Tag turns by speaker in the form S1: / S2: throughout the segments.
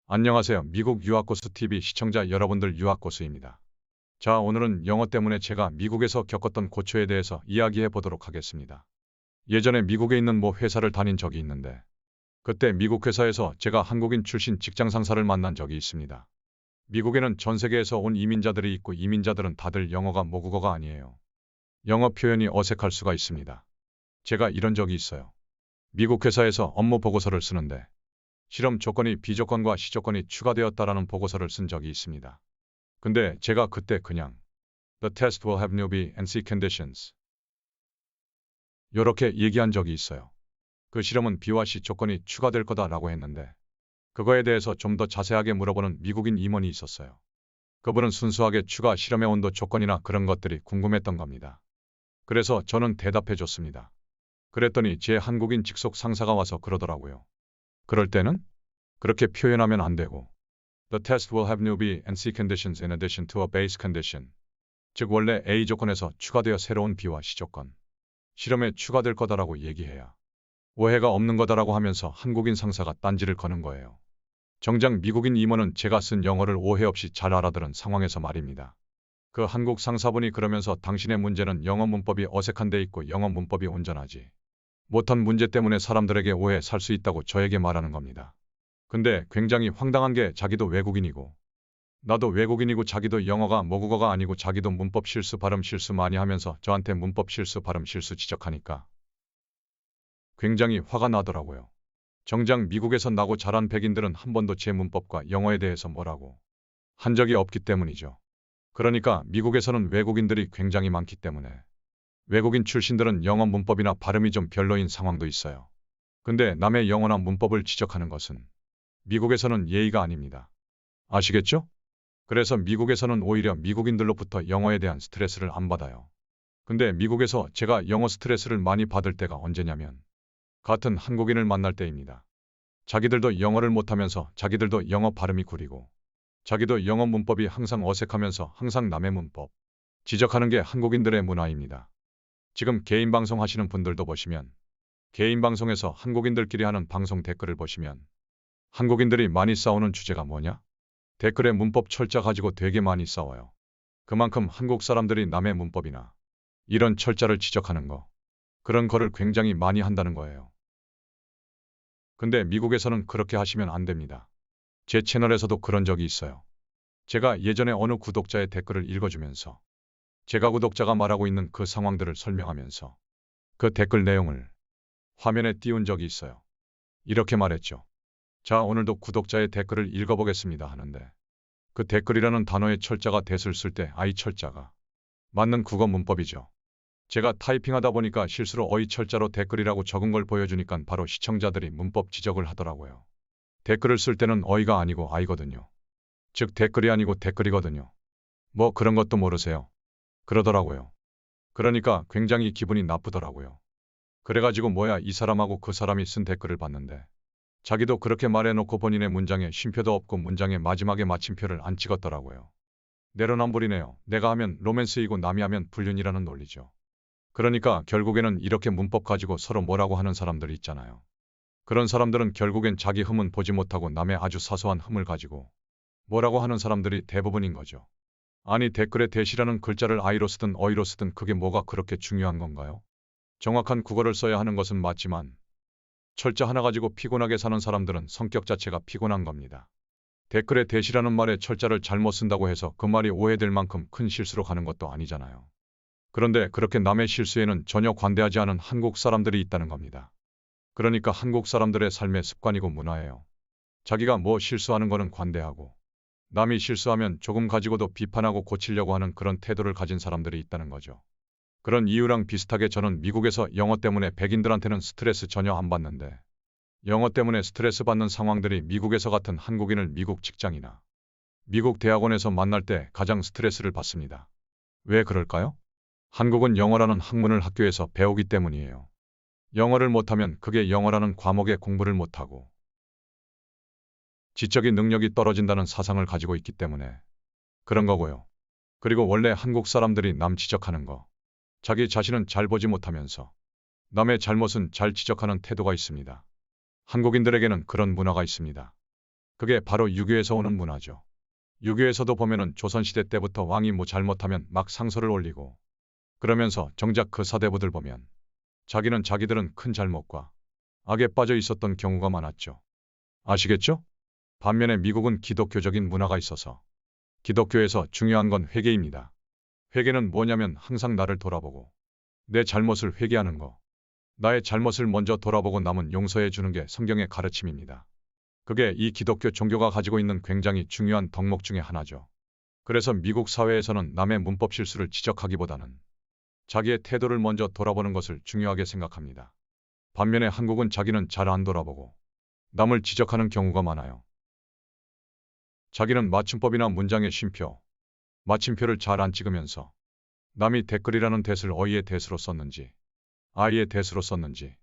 S1: 안녕하세요. 미국 유학고수 TV 시청자 여러분들 유학고수입니다. 자, 오늘은 영어 때문에 제가 미국에서 겪었던 고초에 대해서 이야기해 보도록 하겠습니다. 예전에 미국에 있는 모 회사를 다닌 적이 있는데 그때 미국 회사에서 제가 한국인 출신 직장 상사를 만난 적이 있습니다. 미국에는 전 세계에서 온 이민자들이 있고 이민자들은 다들 영어가 모국어가 아니에요. 영어 표현이 어색할 수가 있습니다. 제가 이런 적이 있어요. 미국 회사에서 업무 보고서를 쓰는데 실험 조건이 비조건과 시조건이 추가되었다라는 보고서를 쓴 적이 있습니다. 근데 제가 그때 그냥 The test will have new B and C conditions 요렇게 얘기한 적이 있어요. 그 실험은 B와 C 조건이 추가될 거다라고 했는데 그거에 대해서 좀 더 자세하게 물어보는 미국인 임원이 있었어요. 그분은 순수하게 추가 실험의 온도 조건이나 그런 것들이 궁금했던 겁니다. 그래서 저는 대답해 줬습니다. 그랬더니 제 한국인 직속 상사가 와서 그러더라고요. 그럴 때는 그렇게 표현하면 안 되고 The test will have new B and C conditions in addition to a base condition. 즉 원래 A 조건에서 추가되어 새로운 B와 C 조건. 실험에 추가될 거다라고 얘기해야 오해가 없는 거다라고 하면서 한국인 상사가 딴지를 거는 거예요. 정작 미국인 임원은 제가 쓴 영어를 오해 없이 잘 알아들은 상황에서 말입니다. 그 한국 상사분이 그러면서 당신의 문제는 영어 문법이 어색한 데 있고 영어 문법이 온전하지 못한 문제 때문에 사람들에게 오해 살 수 있다고 저에게 말하는 겁니다. 근데 굉장히 황당한 게 자기도 외국인이고 나도 외국인이고 자기도 영어가 모국어가 아니고 자기도 문법 실수 발음 실수 많이 하면서 저한테 문법 실수 발음 실수 지적하니까 굉장히 화가 나더라고요. 정작 미국에서 나고 자란 백인들은 한 번도 제 문법과 영어에 대해서 뭐라고 한 적이 없기 때문이죠. 그러니까 미국에서는 외국인들이 굉장히 많기 때문에 외국인 출신들은 영어 문법이나 발음이 좀 별로인 상황도 있어요. 근데 남의 영어나 문법을 지적하는 것은 미국에서는 예의가 아닙니다. 아시겠죠? 그래서 미국에서는 오히려 미국인들로부터 영어에 대한 스트레스를 안 받아요. 근데 미국에서 제가 영어 스트레스를 많이 받을 때가 언제냐면 같은 한국인을 만날 때입니다. 자기들도 영어를 못하면서 자기들도 영어 발음이 구리고 자기도 영어 문법이 항상 어색하면서 항상 남의 문법 지적하는 게 한국인들의 문화입니다. 지금 개인 방송 하시는 분들도 보시면 개인 방송에서 한국인들끼리 하는 방송 댓글을 보시면 한국인들이 많이 싸우는 주제가 뭐냐? 댓글에 문법 철자 가지고 되게 많이 싸워요. 그만큼 한국 사람들이 남의 문법이나 이런 철자를 지적하는 거, 그런 거를 굉장히 많이 한다는 거예요. 근데 미국에서는 그렇게 하시면 안 됩니다. 제 채널에서도 그런 적이 있어요. 제가 예전에 어느 구독자의 댓글을 읽어주면서 제가 구독자가 말하고 있는 그 상황들을 설명하면서 그 댓글 내용을 화면에 띄운 적이 있어요. 이렇게 말했죠. 자, 오늘도 구독자의 댓글을 읽어보겠습니다 하는데 그 댓글이라는 단어의 철자가 대을 쓸 때 I 철자가 맞는 국어 문법이죠. 제가 타이핑하다 보니까 실수로 어이 철자로 댓글이라고 적은 걸 보여주니까 바로 시청자들이 문법 지적을 하더라고요. 댓글을 쓸 때는 어이가 아니고 I거든요. 즉 댓글이 아니고 댓글이거든요. 뭐 그런 것도 모르세요. 그러더라고요. 그러니까 굉장히 기분이 나쁘더라고요. 그래가지고 뭐야 이 사람하고 그 사람이 쓴 댓글을 봤는데 자기도 그렇게 말해놓고 본인의 문장에 쉼표도 없고 문장의 마지막에 마침표를 안 찍었더라고요. 내로남불이네요. 내가 하면 로맨스이고 남이 하면 불륜이라는 논리죠. 그러니까 결국에는 이렇게 문법 가지고 서로 뭐라고 하는 사람들이 있잖아요. 그런 사람들은 결국엔 자기 흠은 보지 못하고 남의 아주 사소한 흠을 가지고 뭐라고 하는 사람들이 대부분인 거죠. 아니 댓글에 대시라는 글자를 I로 쓰든 어이로 쓰든 그게 뭐가 그렇게 중요한 건가요? 정확한 국어를 써야 하는 것은 맞지만 철자 하나 가지고 피곤하게 사는 사람들은 성격 자체가 피곤한 겁니다. 댓글에 대시라는 말에 철자를 잘못 쓴다고 해서 그 말이 오해될 만큼 큰 실수로 가는 것도 아니잖아요. 그런데 그렇게 남의 실수에는 전혀 관대하지 않은 한국 사람들이 있다는 겁니다. 그러니까 한국 사람들의 삶의 습관이고 문화예요. 자기가 뭐 실수하는 거는 관대하고 남이 실수하면 조금 가지고도 비판하고 고치려고 하는 그런 태도를 가진 사람들이 있다는 거죠. 그런 이유랑 비슷하게 저는 미국에서 영어 때문에 백인들한테는 스트레스 전혀 안 받는데 영어 때문에 스트레스 받는 상황들이 미국에서 같은 한국인을 미국 직장이나 미국 대학원에서 만날 때 가장 스트레스를 받습니다. 왜 그럴까요? 한국은 영어라는 학문을 학교에서 배우기 때문이에요. 영어를 못하면 그게 영어라는 과목의 공부를 못하고 지적인 능력이 떨어진다는 사상을 가지고 있기 때문에 그런 거고요. 그리고 원래 한국 사람들이 남 지적하는 거 자기 자신은 잘 보지 못하면서 남의 잘못은 잘 지적하는 태도가 있습니다. 한국인들에게는 그런 문화가 있습니다. 그게 바로 유교에서 오는 문화죠. 유교에서도 보면은 조선시대 때부터 왕이 뭐 잘못하면 막 상소를 올리고 그러면서 정작 그 사대부들 보면 자기들은 큰 잘못과 악에 빠져 있었던 경우가 많았죠. 아시겠죠? 반면에 미국은 기독교적인 문화가 있어서 기독교에서 중요한 건 회개입니다. 회개는 뭐냐면 항상 나를 돌아보고 내 잘못을 회개하는 거. 나의 잘못을 먼저 돌아보고 남은 용서해 주는 게 성경의 가르침입니다. 그게 이 기독교 종교가 가지고 있는 굉장히 중요한 덕목 중에 하나죠. 그래서 미국 사회에서는 남의 문법 실수를 지적하기보다는 자기의 태도를 먼저 돌아보는 것을 중요하게 생각합니다. 반면에 한국은 자기는 잘 안 돌아보고 남을 지적하는 경우가 많아요. 자기는 맞춤법이나 문장의 쉼표, 마침표를 잘 안 찍으면서 남이 댓글이라는 댓을 어이의 댓으로 썼는지 아이의 댓으로 썼는지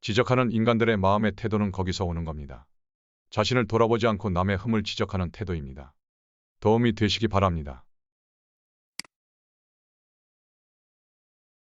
S1: 지적하는 인간들의 마음의 태도는 거기서 오는 겁니다. 자신을 돌아보지 않고 남의 흠을 지적하는 태도입니다. 도움이 되시기 바랍니다.